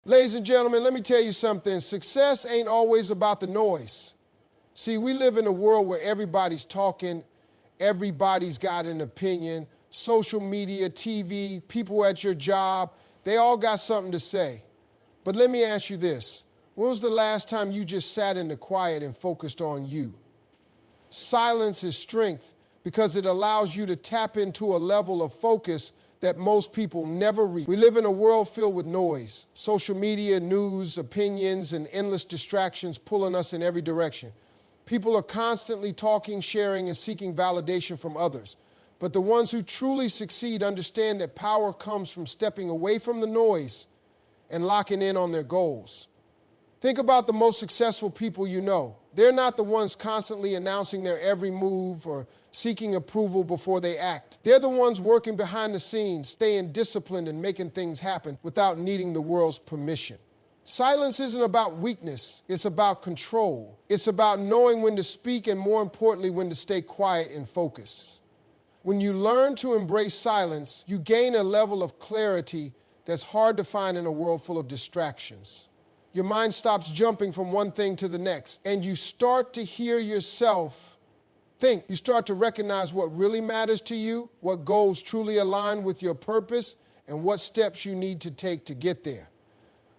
Ladies and gentlemen, let me tell you something. Success ain't always about the noise. See, we live in a world where everybody's talking, everybody's got an opinion, social media, TV, people at your job, they all got something to say. But let me ask you this. When was the last time you just sat in the quiet and focused on you? Silence is strength because it allows you to tap into a level of focus that most people never reach. We live in a world filled with noise, social media, news, opinions, and endless distractions pulling us in every direction. People are constantly talking, sharing, and seeking validation from others. But the ones who truly succeed understand that power comes from stepping away from the noise and locking in on their goals. Think about the most successful people you know. They're not the ones constantly announcing their every move or seeking approval before they act. They're the ones working behind the scenes, staying disciplined and making things happen without needing the world's permission. Silence isn't about weakness, it's about control. It's about knowing when to speak and, more importantly, when to stay quiet and focus. When you learn to embrace silence, you gain a level of clarity that's hard to find in a world full of distractions. Your mind stops jumping from one thing to the next, and you start to hear yourself think. You start to recognize what really matters to you, what goals truly align with your purpose, and what steps you need to take to get there.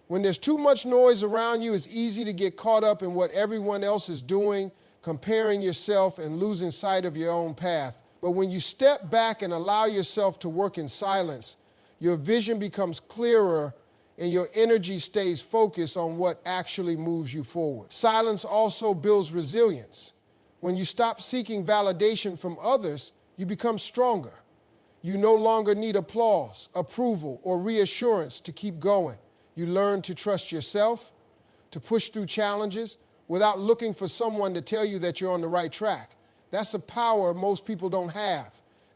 When there's too much noise around you, it's easy to get caught up in what everyone else is doing, comparing yourself and losing sight of your own path. But when you step back and allow yourself to work in silence, your vision becomes clearer and your energy stays focused on what actually moves you forward. Silence also builds resilience. When you stop seeking validation from others, you become stronger. You no longer need applause, approval, or reassurance to keep going. You learn to trust yourself, to push through challenges without looking for someone to tell you that you're on the right track. That's a power most people don't have.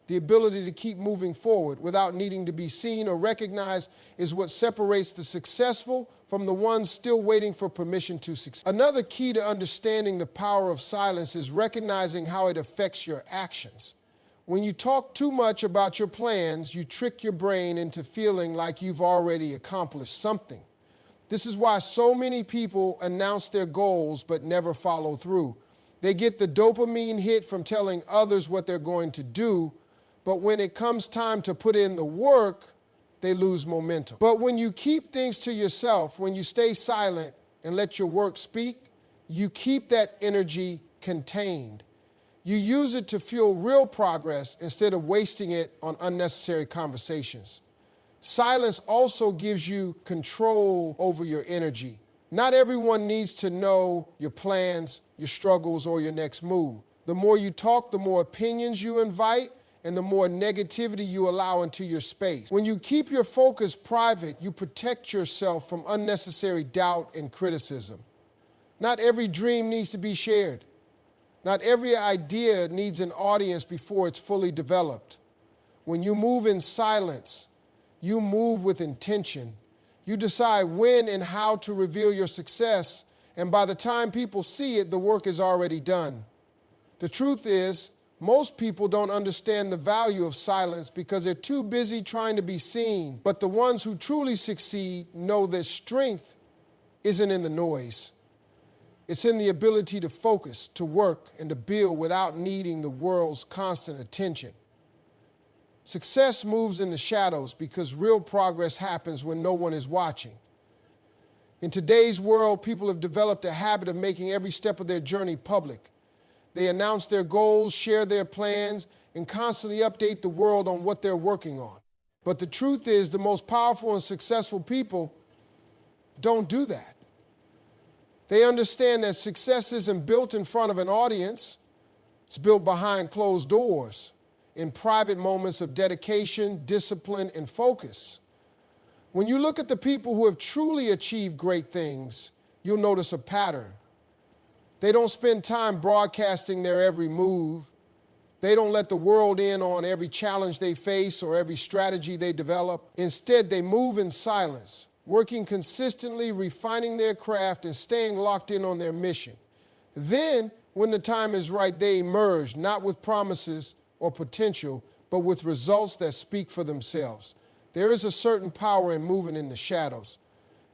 The ability to keep moving forward without needing to be seen or recognized is what separates the successful from the ones still waiting for permission to succeed. Another key to understanding the power of silence is recognizing how it affects your actions. When you talk too much about your plans, you trick your brain into feeling like you've already accomplished something. This is why so many people announce their goals but never follow through. They get the dopamine hit from telling others what they're going to do, but when it comes time to put in the work, they lose momentum. But when you keep things to yourself, when you stay silent and let your work speak, you keep that energy contained. You use it to fuel real progress instead of wasting it on unnecessary conversations. Silence also gives you control over your energy. Not everyone needs to know your plans, your struggles, or your next move. The more you talk, the more opinions you invite, and the more negativity you allow into your space. When you keep your focus private, you protect yourself from unnecessary doubt and criticism. Not every dream needs to be shared. Not every idea needs an audience before it's fully developed. When you move in silence, you move with intention. You decide when and how to reveal your success, and by the time people see it, the work is already done. The truth is, most people don't understand the value of silence because they're too busy trying to be seen. But the ones who truly succeed know that strength isn't in the noise. It's in the ability to focus, to work, and to build without needing the world's constant attention. Success moves in the shadows because real progress happens when no one is watching. In today's world, people have developed a habit of making every step of their journey public. They announce their goals, share their plans, and constantly update the world on what they're working on. But the truth is, the most powerful and successful people don't do that. They understand that success isn't built in front of an audience. It's built behind closed doors, in private moments of dedication, discipline, and focus. When you look at the people who have truly achieved great things, you'll notice a pattern. They don't spend time broadcasting their every move. They don't let the world in on every challenge they face or every strategy they develop. Instead, they move in silence, working consistently, refining their craft, and staying locked in on their mission. Then, when the time is right, they emerge, not with promises or potential, but with results that speak for themselves. There is a certain power in moving in the shadows.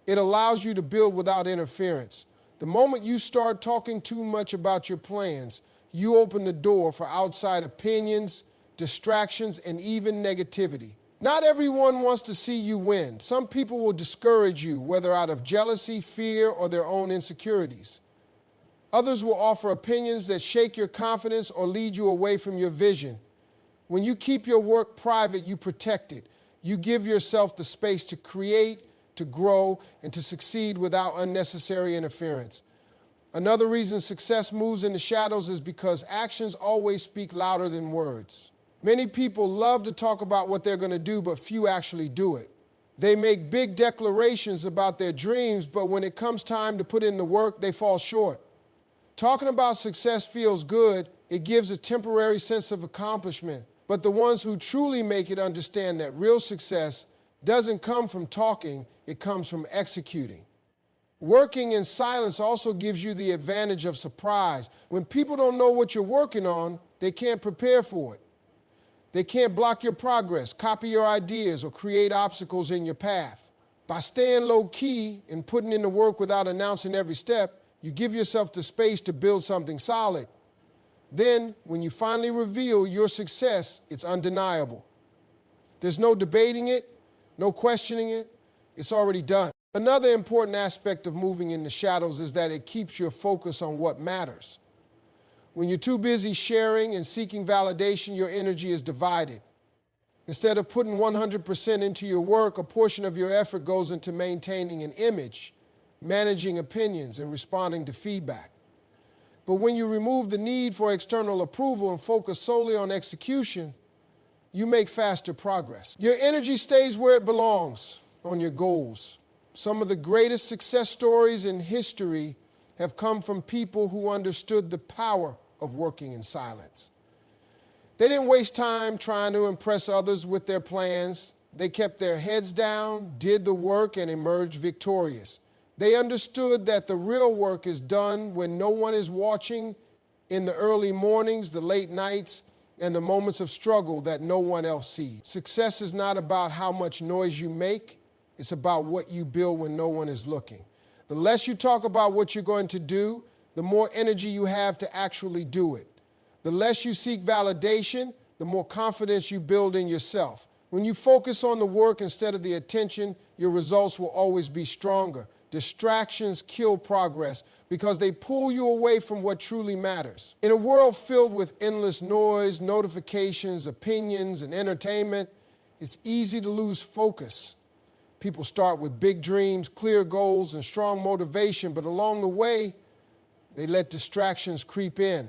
It allows you to build without interference. The moment you start talking too much about your plans, you open the door for outside opinions, distractions, and even negativity. Not everyone wants to see you win. Some people will discourage you, whether out of jealousy, fear, or their own insecurities. Others will offer opinions that shake your confidence or lead you away from your vision. When you keep your work private, you protect it. You give yourself the space to create, to grow, and to succeed without unnecessary interference. Another reason success moves in the shadows is because actions always speak louder than words. Many people love to talk about what they're going to do, but few actually do it. They make big declarations about their dreams, but when it comes time to put in the work, they fall short. Talking about success feels good. It gives a temporary sense of accomplishment. But the ones who truly make it understand that real success doesn't come from talking, it comes from executing. Working in silence also gives you the advantage of surprise. When people don't know what you're working on, they can't prepare for it. They can't block your progress, copy your ideas, or create obstacles in your path. By staying low-key and putting in the work without announcing every step, you give yourself the space to build something solid. Then, when you finally reveal your success, it's undeniable. There's no debating it, no questioning it. It's already done. Another important aspect of moving in the shadows is that it keeps your focus on what matters. When you're too busy sharing and seeking validation, your energy is divided. Instead of putting 100% into your work, a portion of your effort goes into maintaining an image, managing opinions, and responding to feedback. But when you remove the need for external approval and focus solely on execution, you make faster progress. Your energy stays where it belongs, on your goals. Some of the greatest success stories in history have come from people who understood the power of working in silence. They didn't waste time trying to impress others with their plans. They kept their heads down, did the work, and emerged victorious. They understood that the real work is done when no one is watching, in the early mornings, the late nights, and the moments of struggle that no one else sees. Success is not about how much noise you make. It's about what you build when no one is looking. The less you talk about what you're going to do, the more energy you have to actually do it. The less you seek validation, the more confidence you build in yourself. When you focus on the work instead of the attention, your results will always be stronger. Distractions kill progress because they pull you away from what truly matters. In a world filled with endless noise, notifications, opinions, and entertainment, it's easy to lose focus. People start with big dreams, clear goals, and strong motivation, but along the way, they let distractions creep in.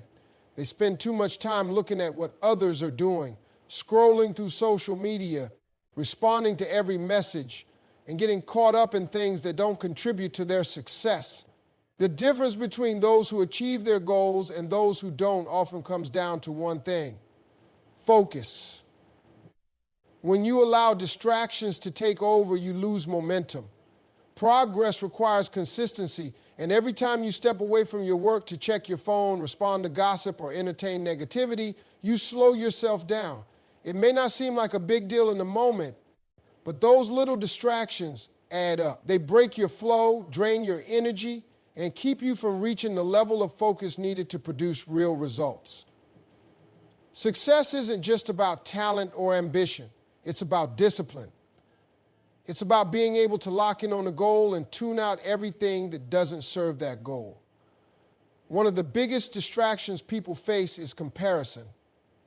They spend too much time looking at what others are doing, scrolling through social media, responding to every message, and getting caught up in things that don't contribute to their success. The difference between those who achieve their goals and those who don't often comes down to one thing: focus. When you allow distractions to take over, you lose momentum. Progress requires consistency, and every time you step away from your work to check your phone, respond to gossip, or entertain negativity, you slow yourself down. It may not seem like a big deal in the moment, but those little distractions add up. They break your flow, drain your energy, and keep you from reaching the level of focus needed to produce real results. Success isn't just about talent or ambition. It's about discipline. It's about being able to lock in on a goal and tune out everything that doesn't serve that goal. One of the biggest distractions people face is comparison.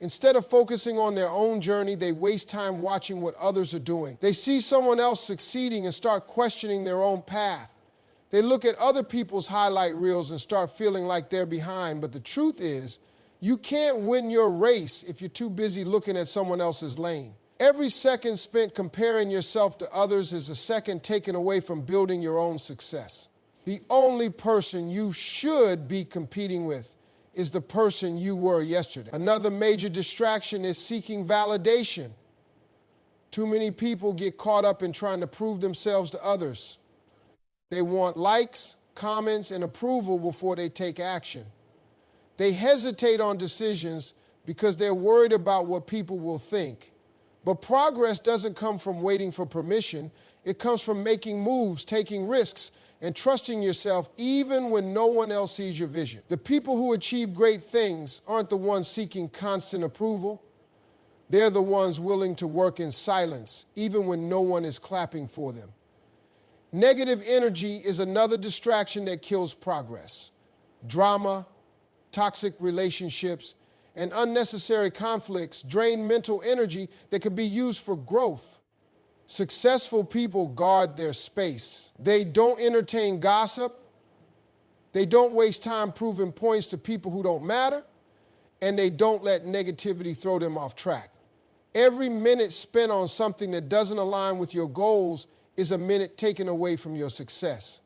Instead of focusing on their own journey, they waste time watching what others are doing. They see someone else succeeding and start questioning their own path. They look at other people's highlight reels and start feeling like they're behind. But the truth is, you can't win your race if you're too busy looking at someone else's lane. Every second spent comparing yourself to others is a second taken away from building your own success. The only person you should be competing with is the person you were yesterday. Another major distraction is seeking validation. Too many people get caught up in trying to prove themselves to others. They want likes, comments, and approval before they take action. They hesitate on decisions because they're worried about what people will think. But progress doesn't come from waiting for permission. It comes from making moves, taking risks, and trusting yourself even when no one else sees your vision. The people who achieve great things aren't the ones seeking constant approval. They're the ones willing to work in silence, even when no one is clapping for them. Negative energy is another distraction that kills progress. Drama, toxic relationships, and unnecessary conflicts drain mental energy that could be used for growth. Successful people guard their space. They don't entertain gossip. They don't waste time proving points to people who don't matter, and they don't let negativity throw them off track. Every minute spent on something that doesn't align with your goals is a minute taken away from your success.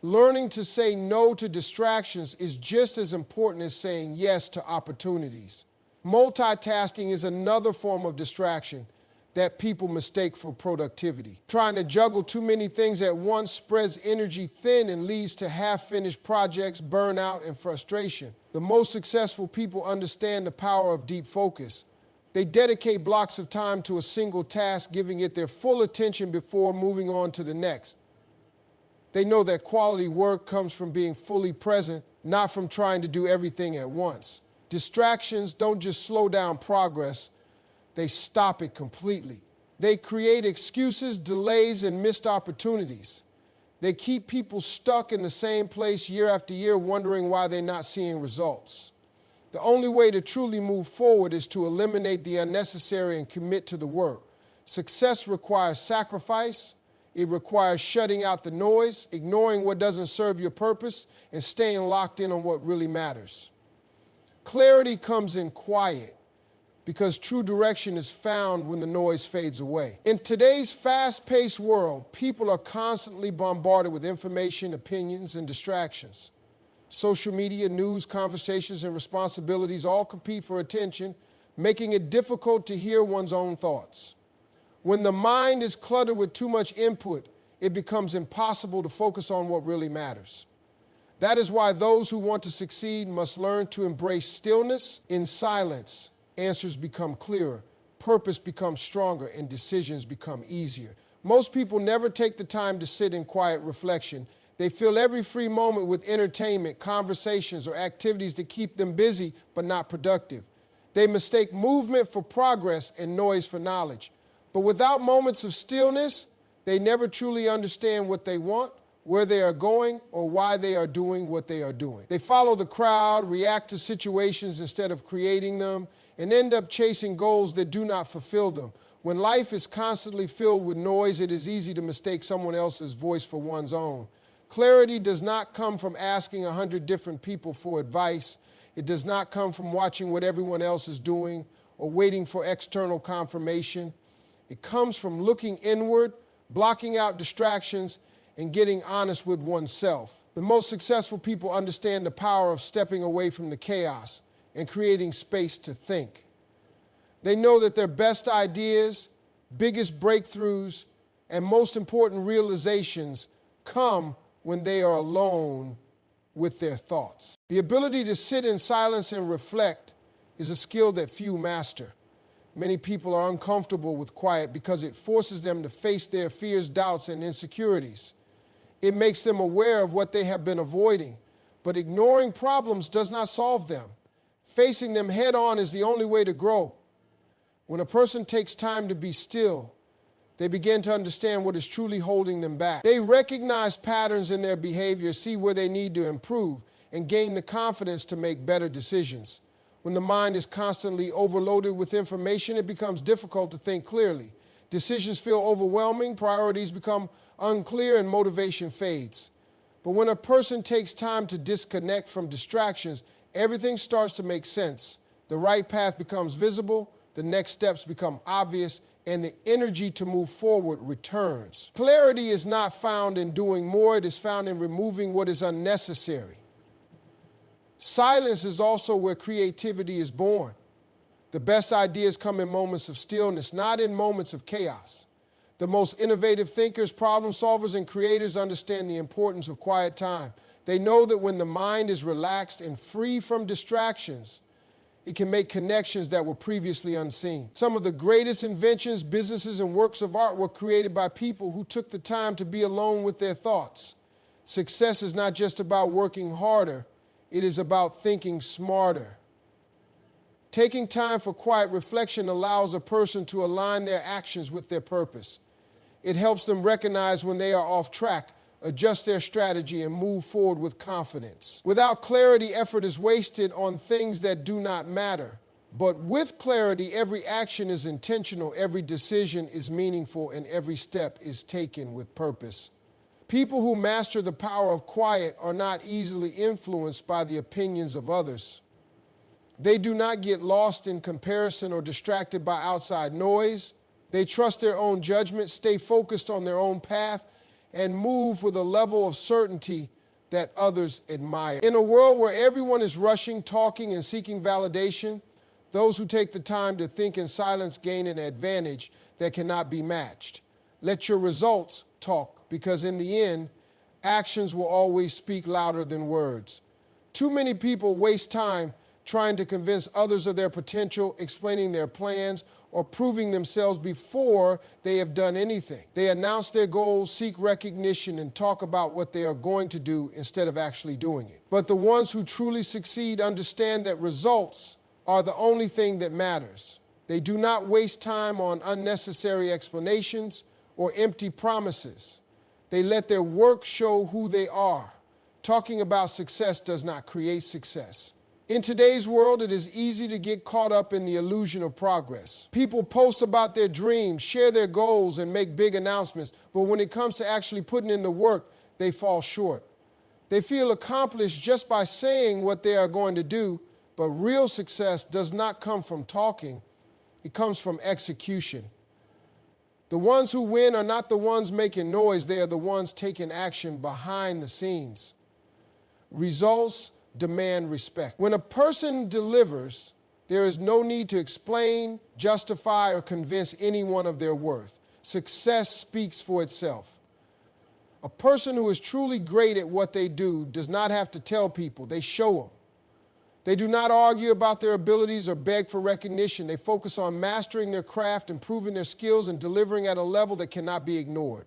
Learning to say no to distractions is just as important as saying yes to opportunities. Multitasking is another form of distraction that people mistake for productivity. Trying to juggle too many things at once spreads energy thin and leads to half-finished projects, burnout, and frustration. The most successful people understand the power of deep focus. They dedicate blocks of time to a single task, giving it their full attention before moving on to the next. They know that quality work comes from being fully present, not from trying to do everything at once. Distractions don't just slow down progress, they stop it completely. They create excuses, delays, and missed opportunities. They keep people stuck in the same place year after year, wondering why they're not seeing results. The only way to truly move forward is to eliminate the unnecessary and commit to the work. Success requires sacrifice. It requires shutting out the noise, ignoring what doesn't serve your purpose, and staying locked in on what really matters. Clarity comes in quiet because true direction is found when the noise fades away. In today's fast-paced world, people are constantly bombarded with information, opinions, and distractions. Social media, news, conversations, and responsibilities all compete for attention, making it difficult to hear one's own thoughts. When the mind is cluttered with too much input, it becomes impossible to focus on what really matters. That is why those who want to succeed must learn to embrace stillness. In silence, answers become clearer, purpose becomes stronger, and decisions become easier. Most people never take the time to sit in quiet reflection. They fill every free moment with entertainment, conversations, or activities that keep them busy but not productive. They mistake movement for progress and noise for knowledge. But without moments of stillness, they never truly understand what they want, where they are going, or why they are doing what they are doing. They follow the crowd, react to situations instead of creating them, and end up chasing goals that do not fulfill them. When life is constantly filled with noise, it is easy to mistake someone else's voice for one's own. Clarity does not come from asking 100 different people for advice. It does not come from watching what everyone else is doing or waiting for external confirmation. It comes from looking inward, blocking out distractions, and getting honest with oneself. The most successful people understand the power of stepping away from the chaos and creating space to think. They know that their best ideas, biggest breakthroughs, and most important realizations come when they are alone with their thoughts. The ability to sit in silence and reflect is a skill that few master. Many people are uncomfortable with quiet because it forces them to face their fears, doubts, and insecurities. It makes them aware of what they have been avoiding, but ignoring problems does not solve them. Facing them head on is the only way to grow. When a person takes time to be still, they begin to understand what is truly holding them back. They recognize patterns in their behavior, see where they need to improve, and gain the confidence to make better decisions. When the mind is constantly overloaded with information, it becomes difficult to think clearly. Decisions feel overwhelming, priorities become unclear, and motivation fades. But when a person takes time to disconnect from distractions, everything starts to make sense. The right path becomes visible, the next steps become obvious, and the energy to move forward returns. Clarity is not found in doing more, it is found in removing what is unnecessary. Silence is also where creativity is born. The best ideas come in moments of stillness, not in moments of chaos. The most innovative thinkers, problem solvers, and creators understand the importance of quiet time. They know that when the mind is relaxed and free from distractions, It can make connections that were previously unseen. Some of the greatest inventions, businesses, and works of art were created by people who took the time to be alone with their thoughts. Success is not just about working harder, it is about thinking smarter. Taking time for quiet reflection allows a person to align their actions with their purpose. It helps them recognize when they are off track, adjust their strategy, and move forward with confidence. Without clarity, effort is wasted on things that do not matter. But with clarity, every action is intentional, every decision is meaningful, and every step is taken with purpose. People who master the power of quiet are not easily influenced by the opinions of others. They do not get lost in comparison or distracted by outside noise. They trust their own judgment, stay focused on their own path, and move with a level of certainty that others admire. In a world where everyone is rushing, talking, and seeking validation, those who take the time to think in silence gain an advantage that cannot be matched. Let your results talk, because in the end, actions will always speak louder than words. Too many people waste time trying to convince others of their potential, explaining their plans, or proving themselves before they have done anything. They announce their goals, seek recognition, and talk about what they are going to do instead of actually doing it. But the ones who truly succeed understand that results are the only thing that matters. They do not waste time on unnecessary explanations or empty promises. They let their work show who they are. Talking about success does not create success. In today's world, it is easy to get caught up in the illusion of progress. People post about their dreams, share their goals, and make big announcements, but when it comes to actually putting in the work, they fall short. They feel accomplished just by saying what they are going to do, but real success does not come from talking. It comes from execution. The ones who win are not the ones making noise. They are the ones taking action behind the scenes. Results demand respect. When a person delivers, there is no need to explain, justify, or convince anyone of their worth. Success speaks for itself. A person who is truly great at what they do does not have to tell people, they show them. They do not argue about their abilities or beg for recognition. They focus on mastering their craft, improving their skills, and delivering at a level that cannot be ignored.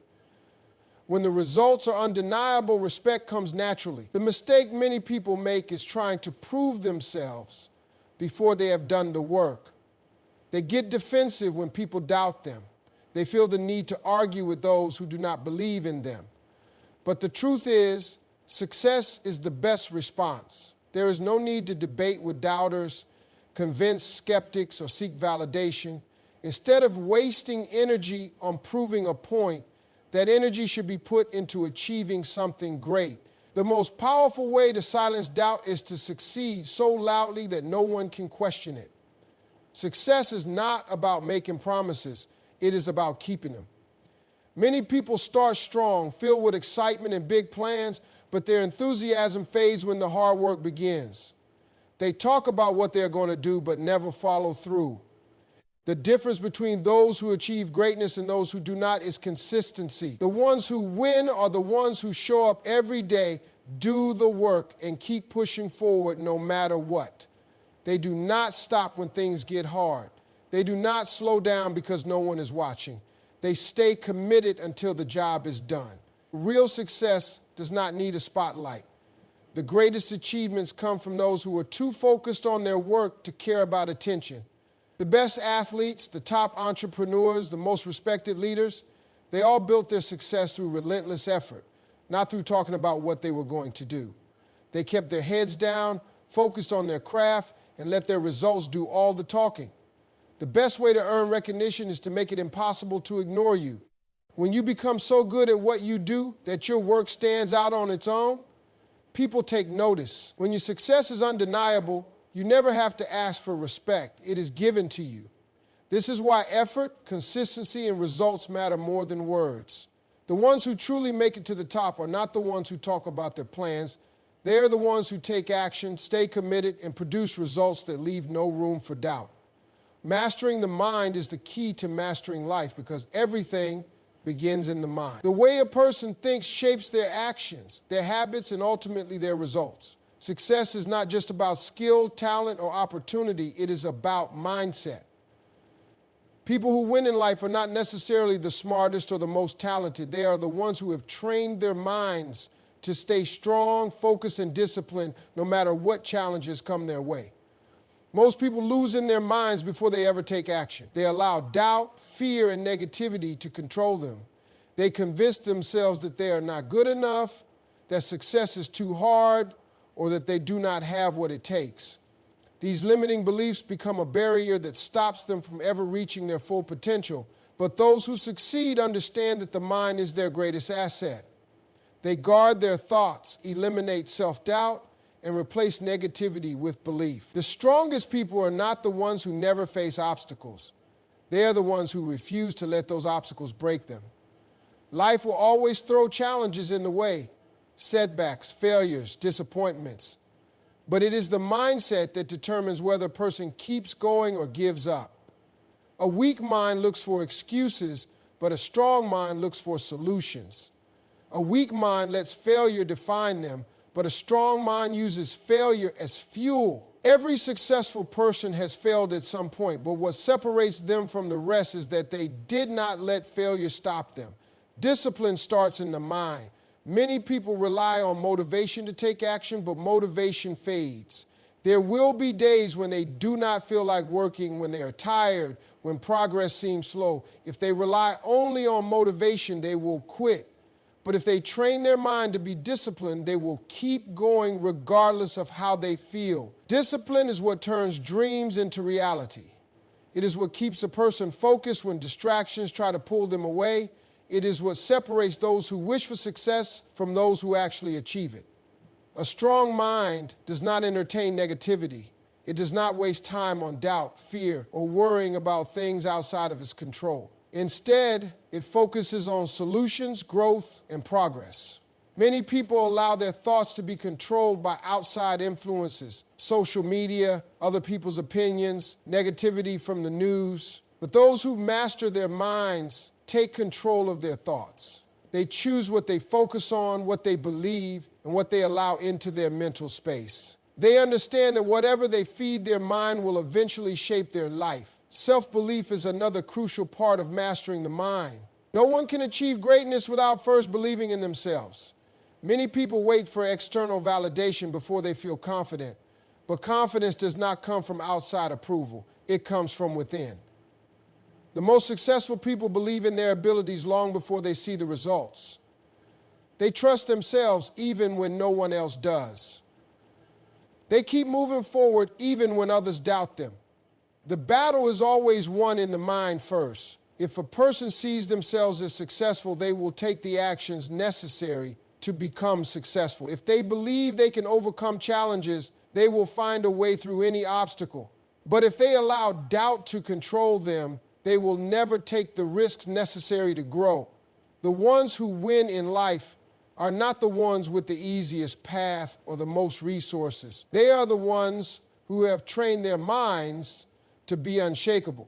When the results are undeniable, respect comes naturally. The mistake many people make is trying to prove themselves before they have done the work. They get defensive when people doubt them. They feel the need to argue with those who do not believe in them. But the truth is, success is the best response. There is no need to debate with doubters, convince skeptics, or seek validation. Instead of wasting energy on proving a point, that energy should be put into achieving something great. The most powerful way to silence doubt is to succeed so loudly that no one can question it. Success is not about making promises. It is about keeping them. Many people start strong, filled with excitement and big plans, but their enthusiasm fades when the hard work begins. They talk about what they're going to do, but never follow through. The difference between those who achieve greatness and those who do not is consistency. The ones who win are the ones who show up every day, do the work, and keep pushing forward no matter what. They do not stop when things get hard. They do not slow down because no one is watching. They stay committed until the job is done. Real success does not need a spotlight. The greatest achievements come from those who are too focused on their work to care about attention. The best athletes, the top entrepreneurs, the most respected leaders, they all built their success through relentless effort, not through talking about what they were going to do. They kept their heads down, focused on their craft, and let their results do all the talking. The best way to earn recognition is to make it impossible to ignore you. When you become so good at what you do that your work stands out on its own, people take notice. When your success is undeniable, you never have to ask for respect. It is given to you. This is why effort, consistency, and results matter more than words. The ones who truly make it to the top are not the ones who talk about their plans. They are the ones who take action, stay committed, and produce results that leave no room for doubt. Mastering the mind is the key to mastering life because everything begins in the mind. The way a person thinks shapes their actions, their habits, and ultimately their results. Success is not just about skill, talent, or opportunity. It is about mindset. People who win in life are not necessarily the smartest or the most talented. They are the ones who have trained their minds to stay strong, focused, and disciplined no matter what challenges come their way. Most people lose in their minds before they ever take action. They allow doubt, fear, and negativity to control them. They convince themselves that they are not good enough, that success is too hard, or that they do not have what it takes. These limiting beliefs become a barrier that stops them from ever reaching their full potential. But those who succeed understand that the mind is their greatest asset. They guard their thoughts, eliminate self-doubt, and replace negativity with belief. The strongest people are not the ones who never face obstacles. They are the ones who refuse to let those obstacles break them. Life will always throw challenges in the way, setbacks, failures, disappointments. But it is the mindset that determines whether a person keeps going or gives up. A weak mind looks for excuses, but a strong mind looks for solutions. A weak mind lets failure define them, but a strong mind uses failure as fuel. Every successful person has failed at some point, but what separates them from the rest is that they did not let failure stop them. Discipline starts in the mind. Many people rely on motivation to take action, but motivation fades. There will be days when they do not feel like working, when they are tired, when progress seems slow. If they rely only on motivation, they will quit. But if they train their mind to be disciplined, they will keep going regardless of how they feel. Discipline is what turns dreams into reality. It is what keeps a person focused when distractions try to pull them away. It is what separates those who wish for success from those who actually achieve it. A strong mind does not entertain negativity. It does not waste time on doubt, fear, or worrying about things outside of its control. Instead, it focuses on solutions, growth, and progress. Many people allow their thoughts to be controlled by outside influences, social media, other people's opinions, negativity from the news. But those who master their minds take control of their thoughts. They choose what they focus on, what they believe, and what they allow into their mental space. They understand that whatever they feed their mind will eventually shape their life. Self-belief is another crucial part of mastering the mind. No one can achieve greatness without first believing in themselves. Many people wait for external validation before they feel confident, but confidence does not come from outside approval. It comes from within. The most successful people believe in their abilities long before they see the results. They trust themselves even when no one else does. They keep moving forward even when others doubt them. The battle is always won in the mind first. If a person sees themselves as successful, they will take the actions necessary to become successful. If they believe they can overcome challenges, they will find a way through any obstacle. But if they allow doubt to control them, they will never take the risks necessary to grow. The ones who win in life are not the ones with the easiest path or the most resources. They are the ones who have trained their minds to be unshakable.